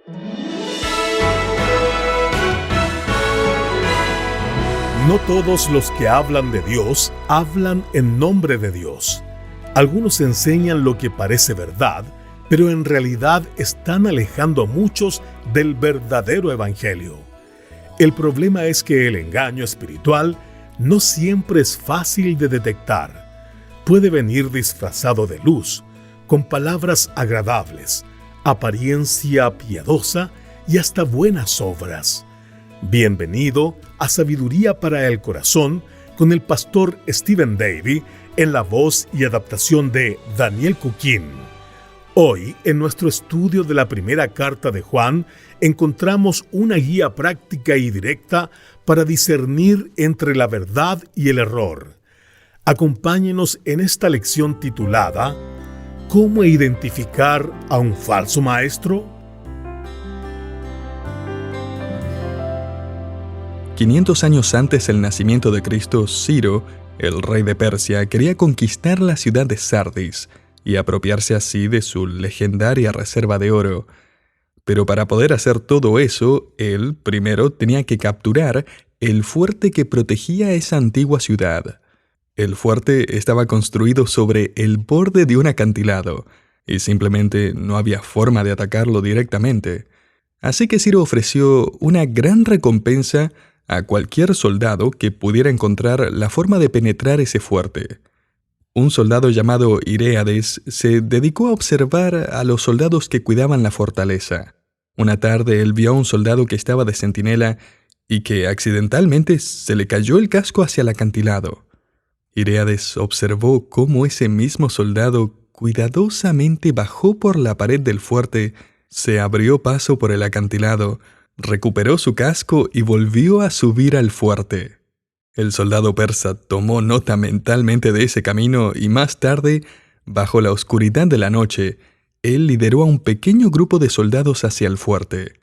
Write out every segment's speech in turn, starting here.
No todos los que hablan de Dios hablan en nombre de Dios. Algunos enseñan lo que parece verdad, pero en realidad están alejando a muchos del verdadero evangelio. El problema es que el engaño espiritual no siempre es fácil de detectar. Puede venir disfrazado de luz, con palabras agradables, apariencia piadosa y hasta buenas obras. Bienvenido a Sabiduría para el Corazón con el pastor Stephen Davey en la voz y adaptación de Daniel Cuquín. Hoy, en nuestro estudio de la primera carta de Juan, encontramos una guía práctica y directa para discernir entre la verdad y el error. Acompáñenos en esta lección titulada ¿Cómo identificar a un falso maestro? 500 años antes del nacimiento de Cristo, Ciro, el rey de Persia, quería conquistar la ciudad de Sardis y apropiarse así de su legendaria reserva de oro. Pero para poder hacer todo eso, él primero tenía que capturar el fuerte que protegía esa antigua ciudad. El fuerte estaba construido sobre el borde de un acantilado y simplemente no había forma de atacarlo directamente. Así que Ciro ofreció una gran recompensa a cualquier soldado que pudiera encontrar la forma de penetrar ese fuerte. Un soldado llamado Ireades se dedicó a observar a los soldados que cuidaban la fortaleza. Una tarde él vio a un soldado que estaba de centinela y que accidentalmente se le cayó el casco hacia el acantilado. Ireades observó cómo ese mismo soldado cuidadosamente bajó por la pared del fuerte, se abrió paso por el acantilado, recuperó su casco y volvió a subir al fuerte. El soldado persa tomó nota mentalmente de ese camino y más tarde, bajo la oscuridad de la noche, él lideró a un pequeño grupo de soldados hacia el fuerte.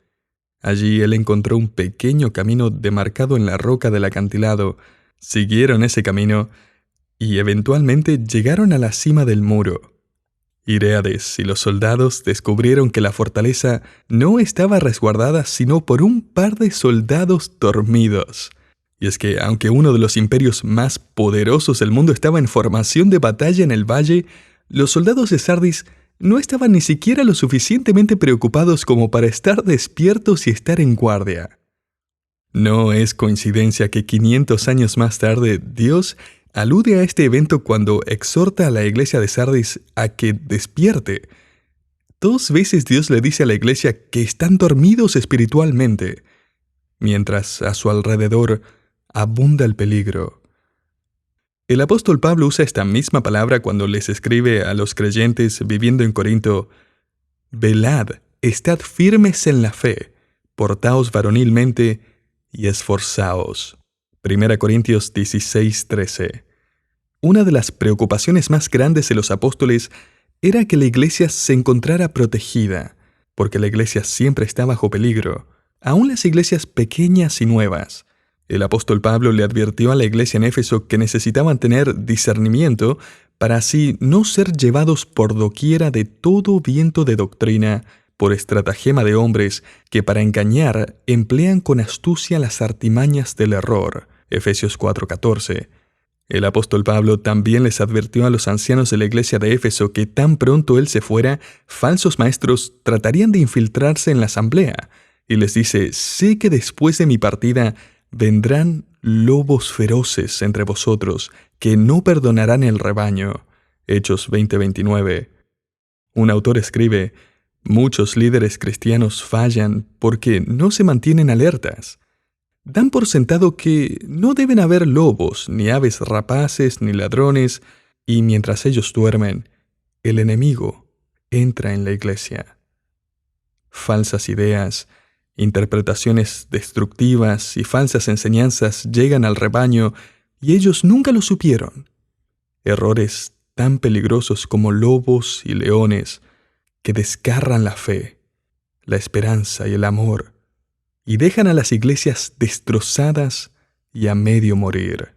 Allí él encontró un pequeño camino demarcado en la roca del acantilado, siguieron ese camino y eventualmente llegaron a la cima del muro. Ireades y los soldados descubrieron que la fortaleza no estaba resguardada sino por un par de soldados dormidos. Y es que, aunque uno de los imperios más poderosos del mundo estaba en formación de batalla en el valle, los soldados de Sardis no estaban ni siquiera lo suficientemente preocupados como para estar despiertos y estar en guardia. No es coincidencia que 500 años más tarde, Dios alude a este evento cuando exhorta a la iglesia de Sardis a que despierte. 2 veces Dios le dice a la iglesia que están dormidos espiritualmente, mientras a su alrededor abunda el peligro. El apóstol Pablo usa esta misma palabra cuando les escribe a los creyentes viviendo en Corinto: «Velad, estad firmes en la fe, portaos varonilmente y esforzaos». 1 Corintios 16:13. Una de las preocupaciones más grandes de los apóstoles era que la iglesia se encontrara protegida, porque la iglesia siempre está bajo peligro, aún las iglesias pequeñas y nuevas. El apóstol Pablo le advirtió a la iglesia en Éfeso que necesitaban tener discernimiento para así no ser llevados por doquiera de todo viento de doctrina, por estratagema de hombres que para engañar emplean con astucia las artimañas del error. Efesios 4:14. El apóstol Pablo también les advirtió a los ancianos de la iglesia de Éfeso que tan pronto él se fuera, falsos maestros tratarían de infiltrarse en la asamblea, y les dice: «Sé que después de mi partida vendrán lobos feroces entre vosotros, que no perdonarán el rebaño». Hechos 20:29. Un autor escribe: «Muchos líderes cristianos fallan porque no se mantienen alertas. Dan por sentado que no deben haber lobos, ni aves rapaces, ni ladrones, y mientras ellos duermen, el enemigo entra en la iglesia». Falsas ideas, interpretaciones destructivas y falsas enseñanzas llegan al rebaño y ellos nunca lo supieron. Errores tan peligrosos como lobos y leones que desgarran la fe, la esperanza y el amor, y dejan a las iglesias destrozadas y a medio morir.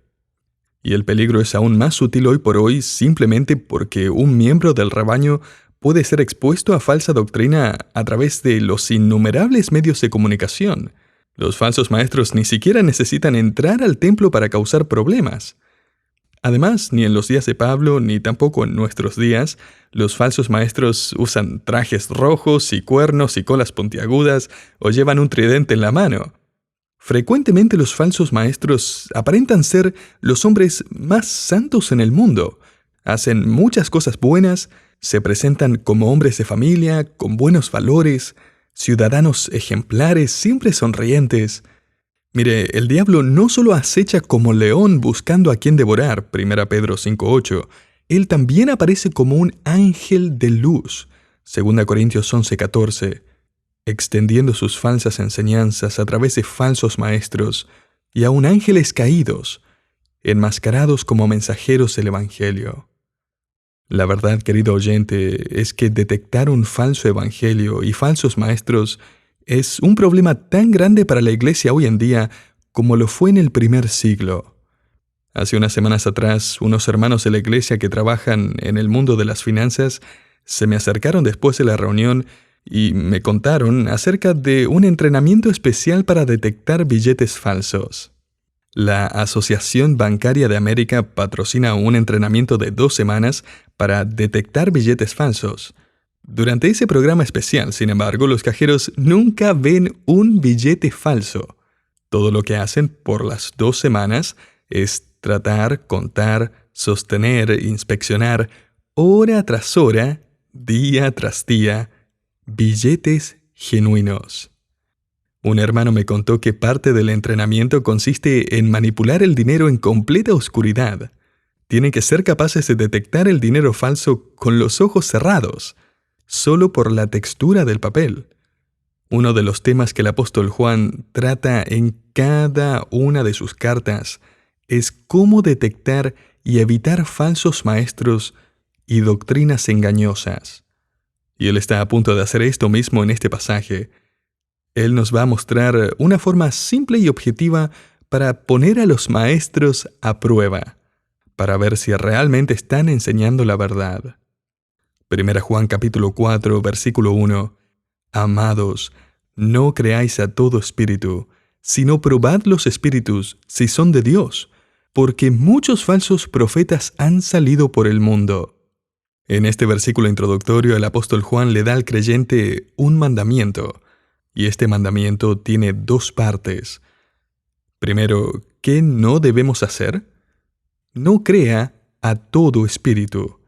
Y el peligro es aún más sutil hoy por hoy simplemente porque un miembro del rebaño puede ser expuesto a falsa doctrina a través de los innumerables medios de comunicación. Los falsos maestros ni siquiera necesitan entrar al templo para causar problemas. Además, ni en los días de Pablo, ni tampoco en nuestros días, los falsos maestros usan trajes rojos y cuernos y colas puntiagudas o llevan un tridente en la mano. Frecuentemente los falsos maestros aparentan ser los hombres más santos en el mundo. Hacen muchas cosas buenas, se presentan como hombres de familia, con buenos valores, ciudadanos ejemplares, siempre sonrientes. Mire, el diablo no solo acecha como león buscando a quien devorar, 1 Pedro 5:8, él también aparece como un ángel de luz, 2 Corintios 11:14, extendiendo sus falsas enseñanzas a través de falsos maestros y aun ángeles caídos, enmascarados como mensajeros del Evangelio. La verdad, querido oyente, es que detectar un falso evangelio y falsos maestros es un problema tan grande para la iglesia hoy en día como lo fue en el primer siglo. Hace unas semanas atrás, unos hermanos de la iglesia que trabajan en el mundo de las finanzas se me acercaron después de la reunión y me contaron acerca de un entrenamiento especial para detectar billetes falsos. La Asociación Bancaria de América patrocina un entrenamiento de 2 semanas para detectar billetes falsos. Durante ese programa especial, sin embargo, los cajeros nunca ven un billete falso. Todo lo que hacen por las 2 semanas es tratar, contar, sostener, inspeccionar, hora tras hora, día tras día, billetes genuinos. Un hermano me contó que parte del entrenamiento consiste en manipular el dinero en completa oscuridad. Tienen que ser capaces de detectar el dinero falso con los ojos cerrados, solo por la textura del papel. Uno de los temas que el apóstol Juan trata en cada una de sus cartas es cómo detectar y evitar falsos maestros y doctrinas engañosas. Y él está a punto de hacer esto mismo en este pasaje. Él nos va a mostrar una forma simple y objetiva para poner a los maestros a prueba, para ver si realmente están enseñando la verdad. 1 Juan capítulo 4, versículo 1. Amados, no creáis a todo espíritu, sino probad los espíritus si son de Dios, porque muchos falsos profetas han salido por el mundo. En este versículo introductorio, el apóstol Juan le da al creyente un mandamiento, y este mandamiento tiene 2 partes. Primero, ¿qué no debemos hacer? No crea a todo espíritu.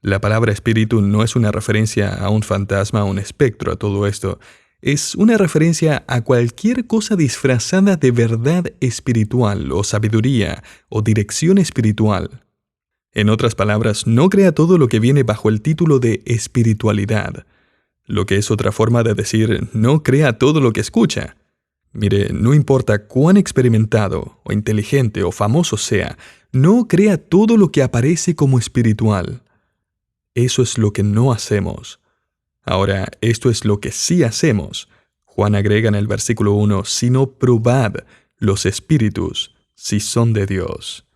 La palabra espíritu no es una referencia a un fantasma, a un espectro, a todo esto. Es una referencia a cualquier cosa disfrazada de verdad espiritual, o sabiduría, o dirección espiritual. En otras palabras, no crea todo lo que viene bajo el título de espiritualidad, lo que es otra forma de decir no crea todo lo que escucha. Mire, no importa cuán experimentado, o inteligente, o famoso sea, no crea todo lo que aparece como espiritual. Eso es lo que no hacemos. Ahora, esto es lo que sí hacemos. Juan agrega en el versículo 1, sino probad los espíritus, si son de Dios.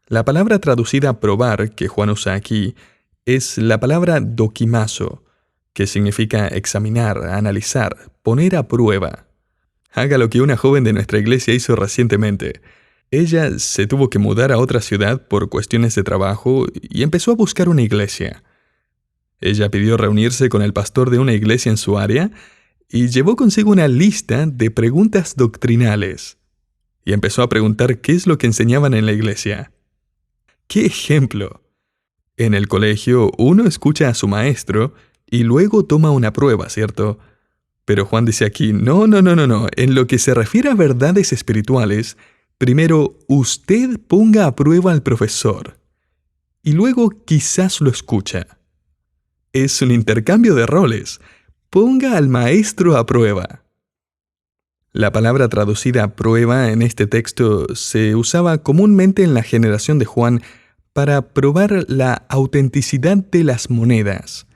La palabra traducida probar, que Juan usa aquí, es la palabra dokimazo, que significa examinar, analizar, poner a prueba. Haga lo que una joven de nuestra iglesia hizo recientemente. Ella se tuvo que mudar a otra ciudad por cuestiones de trabajo y empezó a buscar una iglesia. Ella pidió reunirse con el pastor de una iglesia en su área y llevó consigo una lista de preguntas doctrinales. Y empezó a preguntar qué es lo que enseñaban en la iglesia. ¡Qué ejemplo! En el colegio uno escucha a su maestro y luego toma una prueba, ¿cierto? Pero Juan dice aquí, no. En lo que se refiere a verdades espirituales, primero usted ponga a prueba al profesor y luego quizás lo escucha. Es un intercambio de roles. Ponga al maestro a prueba. La palabra traducida prueba en este texto se usaba comúnmente en la generación de Juan para probar la autenticidad de las monedas.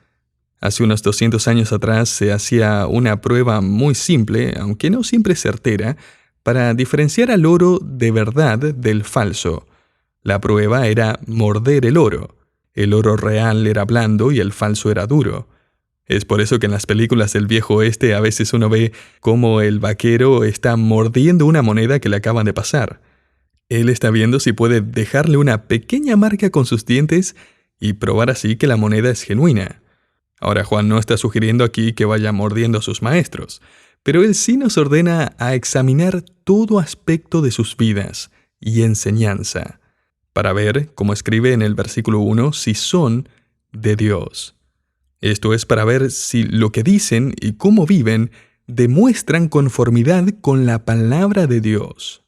Hace unos 200 años atrás se hacía una prueba muy simple, aunque no siempre certera, para diferenciar al oro de verdad del falso. La prueba era morder el oro. El oro real era blando y el falso era duro. Es por eso que en las películas del viejo oeste a veces uno ve cómo el vaquero está mordiendo una moneda que le acaban de pasar. Él está viendo si puede dejarle una pequeña marca con sus dientes y probar así que la moneda es genuina. Ahora Juan no está sugiriendo aquí que vaya mordiendo a sus maestros, pero él sí nos ordena a examinar todo aspecto de sus vidas y enseñanza, para ver, como escribe en el versículo 1, si son de Dios. Esto es para ver si lo que dicen y cómo viven demuestran conformidad con la palabra de Dios.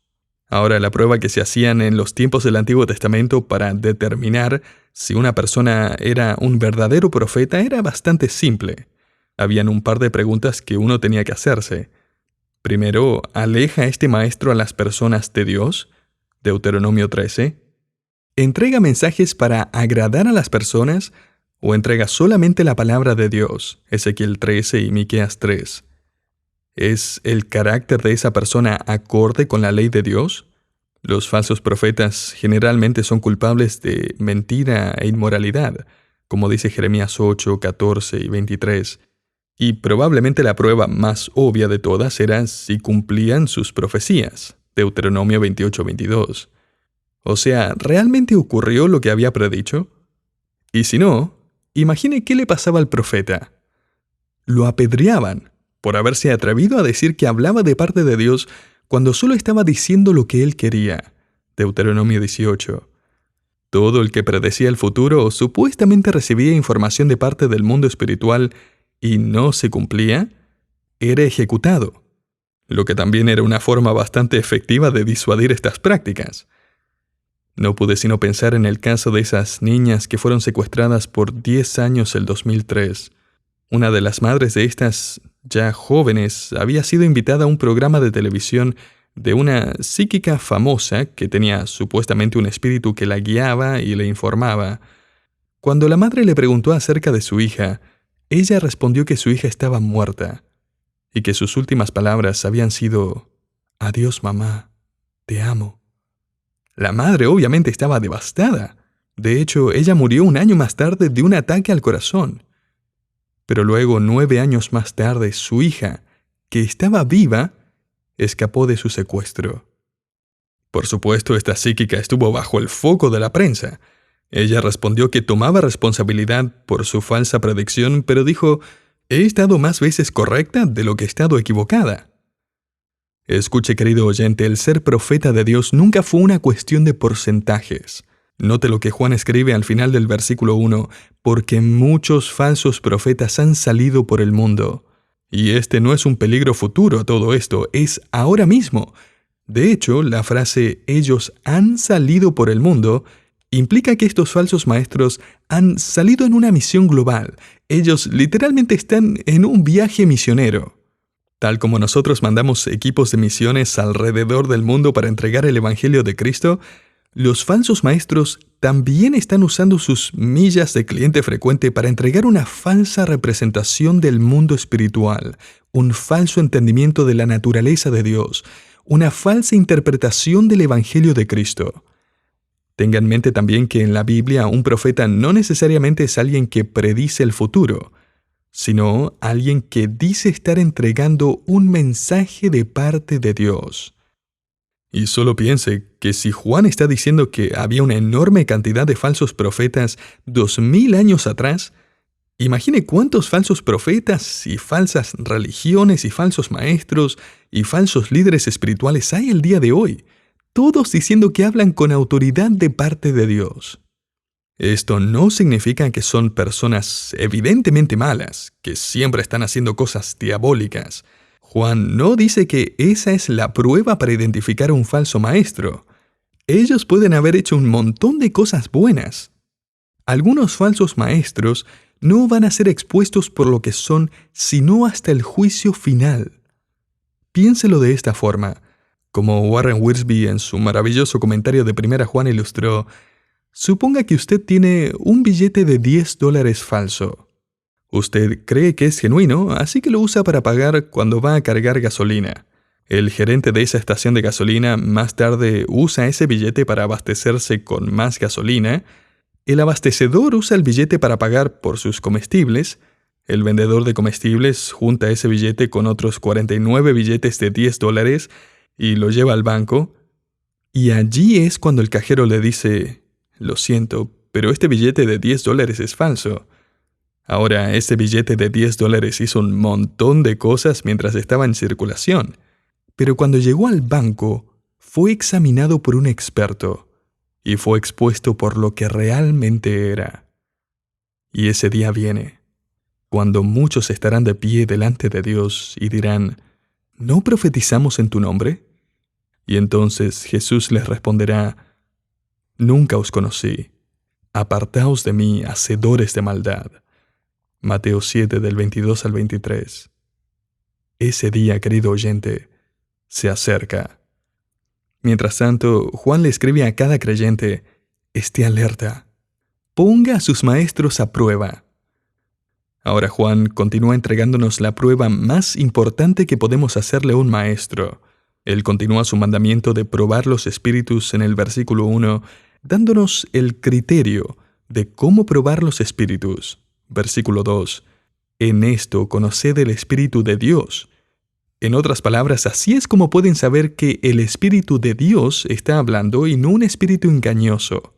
Ahora, la prueba que se hacían en los tiempos del Antiguo Testamento para determinar si una persona era un verdadero profeta era bastante simple. Habían un par de preguntas que uno tenía que hacerse. Primero, ¿aleja este maestro a las personas de Dios? Deuteronomio 13. ¿Entrega mensajes para agradar a las personas o entrega solamente la palabra de Dios? Ezequiel 13 y Miqueas 3. ¿Es el carácter de esa persona acorde con la ley de Dios? Los falsos profetas generalmente son culpables de mentira e inmoralidad, como dice Jeremías 8, 14 y 23. Y probablemente la prueba más obvia de todas era si cumplían sus profecías, Deuteronomio 28, 22. O sea, ¿realmente ocurrió lo que había predicho? Y si no, imagine qué le pasaba al profeta. Lo apedreaban por haberse atrevido a decir que hablaba de parte de Dios cuando solo estaba diciendo lo que él quería. Deuteronomio 18. Todo el que predecía el futuro o supuestamente recibía información de parte del mundo espiritual y no se cumplía, era ejecutado, lo que también era una forma bastante efectiva de disuadir estas prácticas. No pude sino pensar en el caso de esas niñas que fueron secuestradas por 10 años el 2003. Una de las madres de estas ya jóvenes había sido invitada a un programa de televisión de una psíquica famosa que tenía supuestamente un espíritu que la guiaba y le informaba. Cuando la madre le preguntó acerca de su hija, ella respondió que su hija estaba muerta y que sus últimas palabras habían sido: «Adiós, mamá, te amo». La madre obviamente estaba devastada. De hecho, ella murió un año más tarde de un ataque al corazón. Pero luego, 9 años más tarde, su hija, que estaba viva, escapó de su secuestro. Por supuesto, esta psíquica estuvo bajo el foco de la prensa. Ella respondió que tomaba responsabilidad por su falsa predicción, pero dijo: «He estado más veces correcta de lo que he estado equivocada». Escuche, querido oyente, el ser profeta de Dios nunca fue una cuestión de porcentajes. Note lo que Juan escribe al final del versículo 1, porque muchos falsos profetas han salido por el mundo. Y este no es un peligro futuro, todo esto, es ahora mismo. De hecho, la frase «ellos han salido por el mundo» implica que estos falsos maestros han salido en una misión global. Ellos literalmente están en un viaje misionero. Tal como nosotros mandamos equipos de misiones alrededor del mundo para entregar el Evangelio de Cristo, los falsos maestros también están usando sus millas de cliente frecuente para entregar una falsa representación del mundo espiritual, un falso entendimiento de la naturaleza de Dios, una falsa interpretación del Evangelio de Cristo. Tenga en mente también que en la Biblia un profeta no necesariamente es alguien que predice el futuro, sino alguien que dice estar entregando un mensaje de parte de Dios. Y solo piense que si Juan está diciendo que había una enorme cantidad de falsos profetas 2000 años atrás, imagine cuántos falsos profetas y falsas religiones y falsos maestros y falsos líderes espirituales hay el día de hoy, todos diciendo que hablan con autoridad de parte de Dios. Esto no significa que son personas evidentemente malas, que siempre están haciendo cosas diabólicas. Juan no dice que esa es la prueba para identificar a un falso maestro. Ellos pueden haber hecho un montón de cosas buenas. Algunos falsos maestros no van a ser expuestos por lo que son, sino hasta el juicio final. Piénselo de esta forma. Como Warren Wiersbe en su maravilloso comentario de 1 Juan ilustró, suponga que usted tiene un billete de $10 falso. Usted cree que es genuino, así que lo usa para pagar cuando va a cargar gasolina. El gerente de esa estación de gasolina más tarde usa ese billete para abastecerse con más gasolina. El abastecedor usa el billete para pagar por sus comestibles. El vendedor de comestibles junta ese billete con otros 49 billetes de $10 y lo lleva al banco. Y allí es cuando el cajero le dice: «Lo siento, pero este billete de $10 es falso». Ahora, ese billete de $10 hizo un montón de cosas mientras estaba en circulación. Pero cuando llegó al banco, fue examinado por un experto y fue expuesto por lo que realmente era. Y ese día viene, cuando muchos estarán de pie delante de Dios y dirán: ¿no profetizamos en tu nombre? Y entonces Jesús les responderá: «Nunca os conocí. Apartaos de mí, hacedores de maldad». Mateo 7, del 22 al 23. Ese día, querido oyente, se acerca. Mientras tanto, Juan le escribe a cada creyente: esté alerta. Ponga a sus maestros a prueba. Ahora Juan continúa entregándonos la prueba más importante que podemos hacerle a un maestro. Él continúa su mandamiento de probar los espíritus en el versículo 1, dándonos el criterio de cómo probar los espíritus. Versículo 2. En esto conoced el Espíritu de Dios. En otras palabras, así es como pueden saber que el Espíritu de Dios está hablando y no un espíritu engañoso.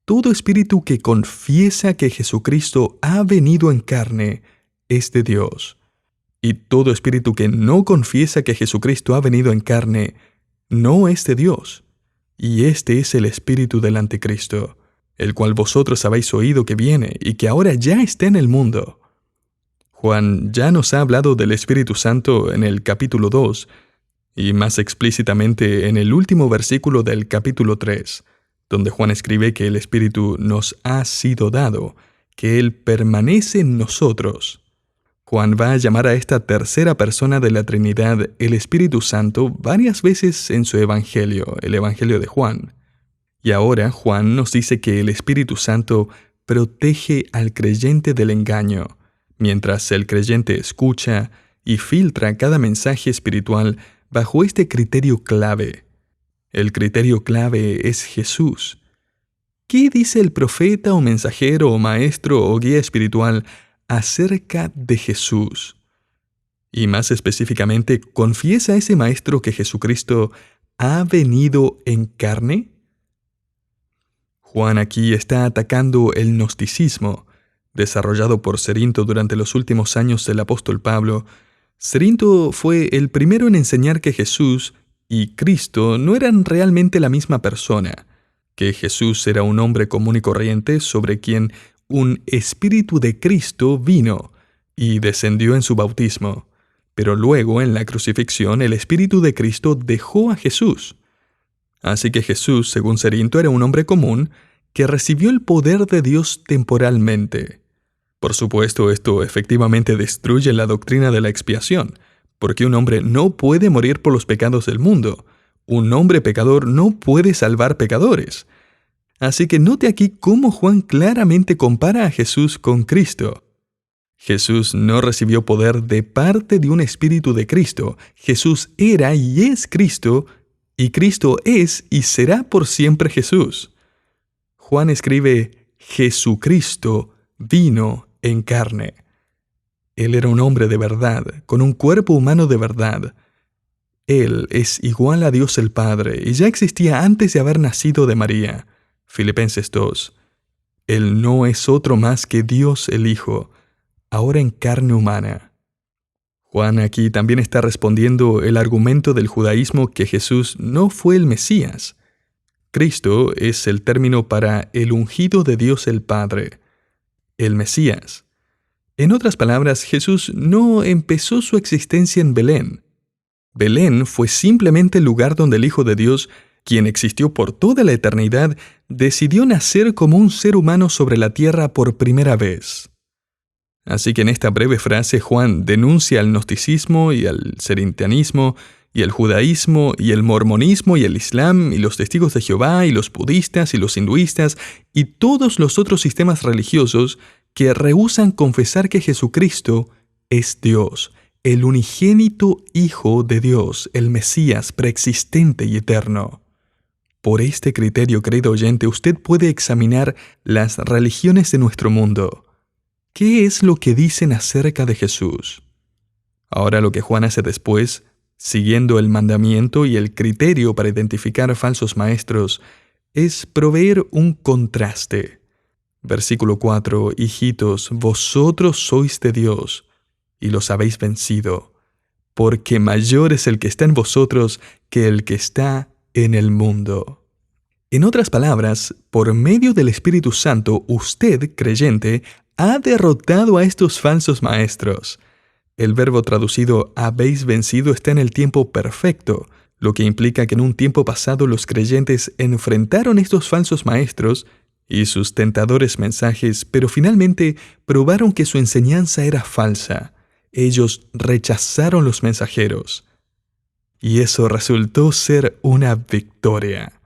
Todo espíritu que confiesa que Jesucristo ha venido en carne es de Dios. Y todo espíritu que no confiesa que Jesucristo ha venido en carne no es de Dios. Y este es el espíritu del anticristo, el cual vosotros habéis oído que viene y que ahora ya está en el mundo. Juan ya nos ha hablado del Espíritu Santo en el capítulo 2 y más explícitamente en el último versículo del capítulo 3, donde Juan escribe que el Espíritu nos ha sido dado, que Él permanece en nosotros. Juan va a llamar a esta tercera persona de la Trinidad el Espíritu Santo varias veces en su Evangelio, el Evangelio de Juan. Y ahora Juan nos dice que el Espíritu Santo protege al creyente del engaño, mientras el creyente escucha y filtra cada mensaje espiritual bajo este criterio clave. El criterio clave es Jesús. ¿Qué dice el profeta o mensajero o maestro o guía espiritual acerca de Jesús? Y más específicamente, ¿confiesa ese maestro que Jesucristo ha venido en carne? Juan aquí está atacando el gnosticismo, desarrollado por Cerinto durante los últimos años del apóstol Pablo. Cerinto fue el primero en enseñar que Jesús y Cristo no eran realmente la misma persona, que Jesús era un hombre común y corriente sobre quien un espíritu de Cristo vino y descendió en su bautismo, pero luego en la crucifixión el espíritu de Cristo dejó a Jesús. Así que Jesús, según Cerinto, era un hombre común que recibió el poder de Dios temporalmente. Por supuesto, esto efectivamente destruye la doctrina de la expiación, porque un hombre no puede morir por los pecados del mundo. Un hombre pecador no puede salvar pecadores. Así que note aquí cómo Juan claramente compara a Jesús con Cristo. Jesús no recibió poder de parte de un espíritu de Cristo. Jesús era y es Cristo, y Cristo es y será por siempre Jesús. Juan escribe: Jesucristo vino en carne. Él era un hombre de verdad, con un cuerpo humano de verdad. Él es igual a Dios el Padre y ya existía antes de haber nacido de María. Filipenses 2. Él no es otro más que Dios el Hijo, ahora en carne humana. Juan aquí también está respondiendo el argumento del judaísmo que Jesús no fue el Mesías. Cristo es el término para el ungido de Dios el Padre, el Mesías. En otras palabras, Jesús no empezó su existencia en Belén. Belén fue simplemente el lugar donde el Hijo de Dios, quien existió por toda la eternidad, decidió nacer como un ser humano sobre la tierra por primera vez. Así que en esta breve frase Juan denuncia al gnosticismo y al cerintianismo y el judaísmo y el mormonismo y el islam y los testigos de Jehová y los budistas y los hinduistas y todos los otros sistemas religiosos que rehúsan confesar que Jesucristo es Dios, el unigénito Hijo de Dios, el Mesías preexistente y eterno. Por este criterio, querido oyente, usted puede examinar las religiones de nuestro mundo. ¿qué es lo que dicen acerca de Jesús? Ahora lo que Juan hace después, siguiendo el mandamiento y el criterio para identificar falsos maestros, es proveer un contraste. Versículo 4: Hijitos, vosotros sois de Dios, y los habéis vencido, porque mayor es el que está en vosotros que el que está en el mundo. En otras palabras, por medio del Espíritu Santo, usted, creyente, ha derrotado a estos falsos maestros. El verbo traducido habéis vencido está en el tiempo perfecto, lo que implica que en un tiempo pasado los creyentes enfrentaron estos falsos maestros y sus tentadores mensajes, pero finalmente probaron que su enseñanza era falsa. Ellos rechazaron los mensajeros. Y eso resultó ser una victoria.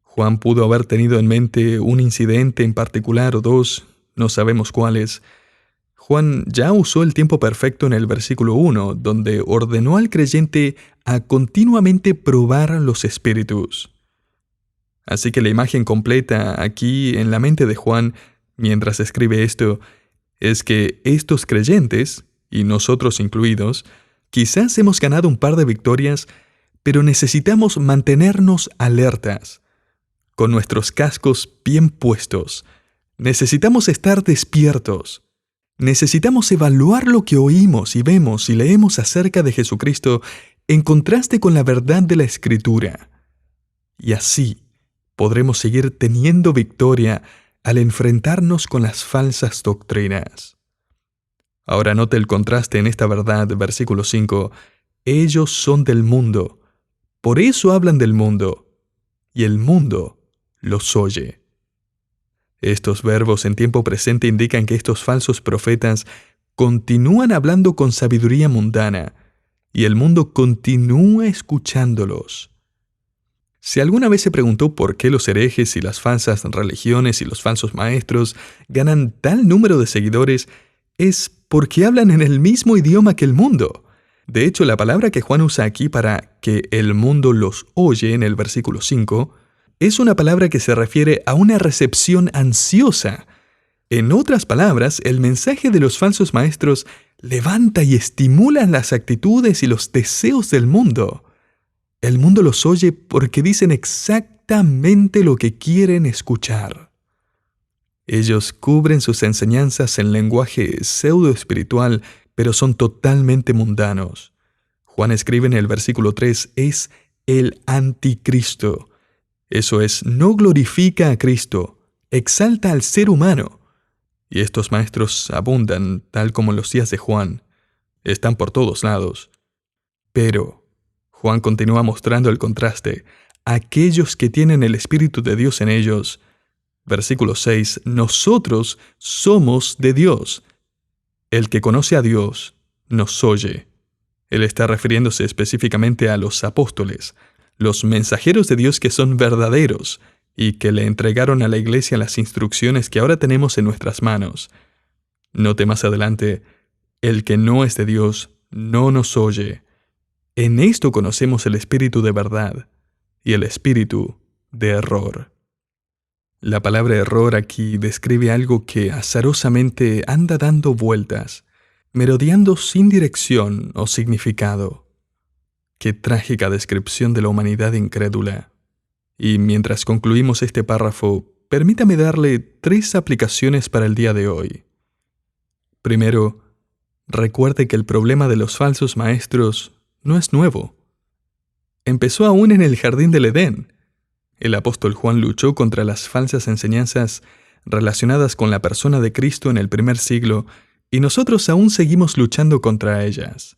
Juan pudo haber tenido en mente un incidente en particular o dos, no sabemos cuáles. Juan ya usó el tiempo perfecto en el versículo 1, donde ordenó al creyente a continuamente probar los espíritus. Así que la imagen completa aquí en la mente de Juan, mientras escribe esto, es que estos creyentes, y nosotros incluidos, quizás hemos ganado un par de victorias, pero necesitamos mantenernos alertas, con nuestros cascos bien puestos. Necesitamos estar despiertos. Necesitamos evaluar lo que oímos y vemos y leemos acerca de Jesucristo en contraste con la verdad de la Escritura. Y así podremos seguir teniendo victoria al enfrentarnos con las falsas doctrinas. Ahora note el contraste en esta verdad, versículo 5. Ellos son del mundo, por eso hablan del mundo, y el mundo los oye. Estos verbos en tiempo presente indican que estos falsos profetas continúan hablando con sabiduría mundana, y el mundo continúa escuchándolos. Si alguna vez se preguntó por qué los herejes y las falsas religiones y los falsos maestros ganan tal número de seguidores, es porque hablan en el mismo idioma que el mundo. De hecho, la palabra que Juan usa aquí para que el mundo los oye en el versículo 5 es una palabra que se refiere a una recepción ansiosa. En otras palabras, el mensaje de los falsos maestros levanta y estimula las actitudes y los deseos del mundo. El mundo los oye porque dicen exactamente lo que quieren escuchar. Ellos cubren sus enseñanzas en lenguaje pseudo-espiritual, pero son totalmente mundanos. Juan escribe en el versículo 3, es el anticristo. Eso es, no glorifica a Cristo, exalta al ser humano. Y estos maestros abundan, tal como en los días de Juan. Están por todos lados. Pero Juan continúa mostrando el contraste. Aquellos que tienen el Espíritu de Dios en ellos. Versículo 6. Nosotros somos de Dios. El que conoce a Dios nos oye. Él está refiriéndose específicamente a los apóstoles, los mensajeros de Dios que son verdaderos y que le entregaron a la iglesia las instrucciones que ahora tenemos en nuestras manos. Note más adelante, el que no es de Dios no nos oye. En esto conocemos el espíritu de verdad y el espíritu de error. La palabra error aquí describe algo que azarosamente anda dando vueltas, merodeando sin dirección o significado. Qué trágica descripción de la humanidad incrédula. Y mientras concluimos este párrafo, permítame darle 3 aplicaciones para el día de hoy. Primero, recuerde que el problema de los falsos maestros no es nuevo. Empezó aún en el jardín del Edén. El apóstol Juan luchó contra las falsas enseñanzas relacionadas con la persona de Cristo en el primer siglo, y nosotros aún seguimos luchando contra ellas.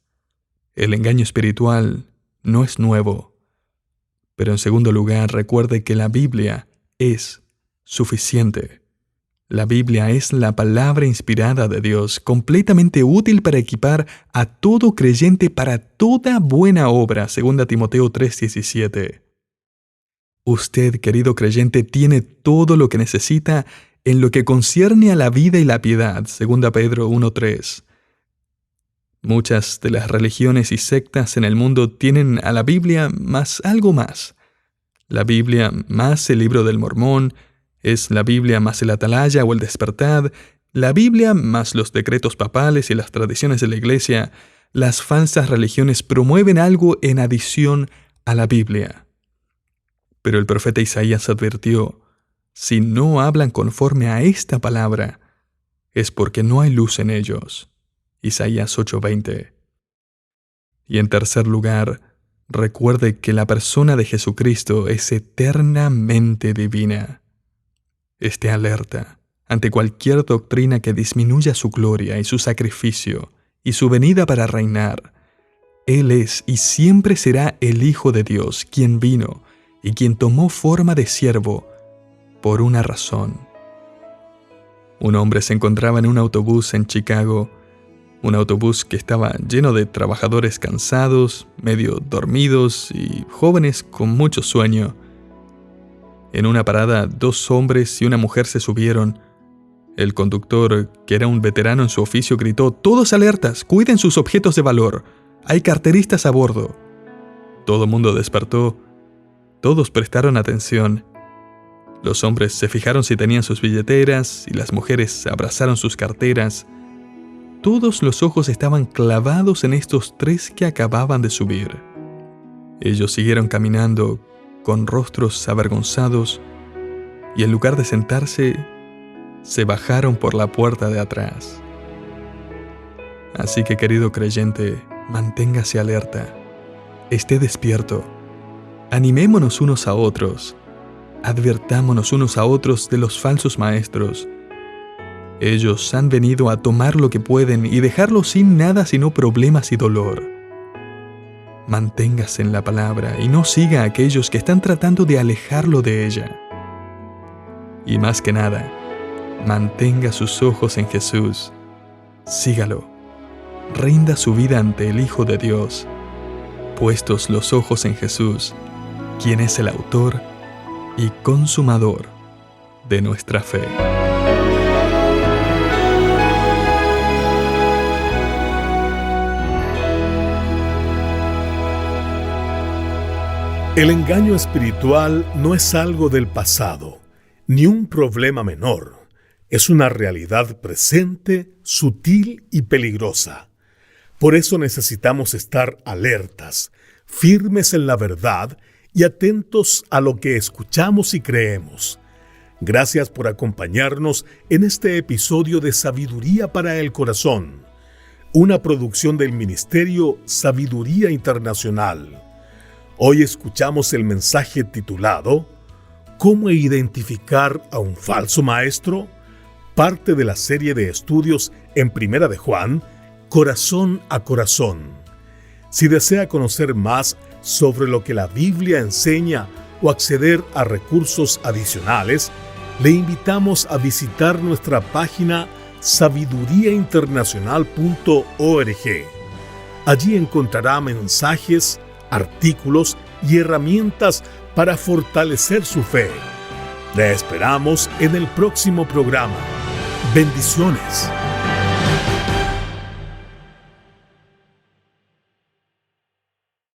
El engaño espiritual no es nuevo. Pero en segundo lugar, recuerde que la Biblia es suficiente. La Biblia es la palabra inspirada de Dios, completamente útil para equipar a todo creyente para toda buena obra, 2 Timoteo 3:17. Usted, querido creyente, tiene todo lo que necesita en lo que concierne a la vida y la piedad, 2 Pedro 1:3. Muchas de las religiones y sectas en el mundo tienen a la Biblia más algo más. La Biblia más el libro del Mormón, es la Biblia más el Atalaya o el Despertad, La Biblia, más los decretos papales y las tradiciones de la Iglesia, las falsas religiones promueven algo en adición a la Biblia. Pero el profeta Isaías advirtió: si no hablan conforme a esta palabra, es porque no hay luz en ellos. Isaías 8:20. Y en tercer lugar, recuerde que la persona de Jesucristo es eternamente divina. Esté alerta ante cualquier doctrina que disminuya su gloria y su sacrificio y su venida para reinar. Él es y siempre será el Hijo de Dios, quien vino y quien tomó forma de siervo por una razón. Un hombre se encontraba en un autobús en Chicago, un autobús que estaba lleno de trabajadores cansados, medio dormidos y jóvenes con mucho sueño. En una parada, 2 hombres y una mujer se subieron. El conductor, que era un veterano en su oficio, gritó: «¡Todos alertas! ¡Cuiden sus objetos de valor! ¡Hay carteristas a bordo!». Todo el mundo despertó. Todos prestaron atención. Los hombres se fijaron si tenían sus billeteras y las mujeres abrazaron sus carteras. Todos los ojos estaban clavados en estos 3 que acababan de subir. Ellos siguieron caminando con rostros avergonzados y en lugar de sentarse, se bajaron por la puerta de atrás. Así que, querido creyente, manténgase alerta, esté despierto, animémonos unos a otros, advirtámonos unos a otros de los falsos maestros. Ellos han venido a tomar lo que pueden y dejarlo sin nada sino problemas y dolor. Manténgase en la palabra y no siga a aquellos que están tratando de alejarlo de ella. Y más que nada, mantenga sus ojos en Jesús. Sígalo. Rinda su vida ante el Hijo de Dios. Puestos los ojos en Jesús, quien es el autor y consumador de nuestra fe. El engaño espiritual no es algo del pasado, ni un problema menor. Es una realidad presente, sutil y peligrosa. Por eso necesitamos estar alertas, firmes en la verdad y atentos a lo que escuchamos y creemos. Gracias por acompañarnos en este episodio de Sabiduría para el Corazón, una producción del Ministerio Sabiduría Internacional. Hoy escuchamos el mensaje titulado ¿Cómo identificar a un falso maestro?, parte de la serie de estudios en Primera de Juan, Corazón a Corazón. Si desea conocer más sobre lo que la Biblia enseña o acceder a recursos adicionales, le invitamos a visitar nuestra página sabiduriainternacional.org. Allí encontrará mensajes, artículos y herramientas para fortalecer su fe. Le esperamos en el próximo programa. Bendiciones.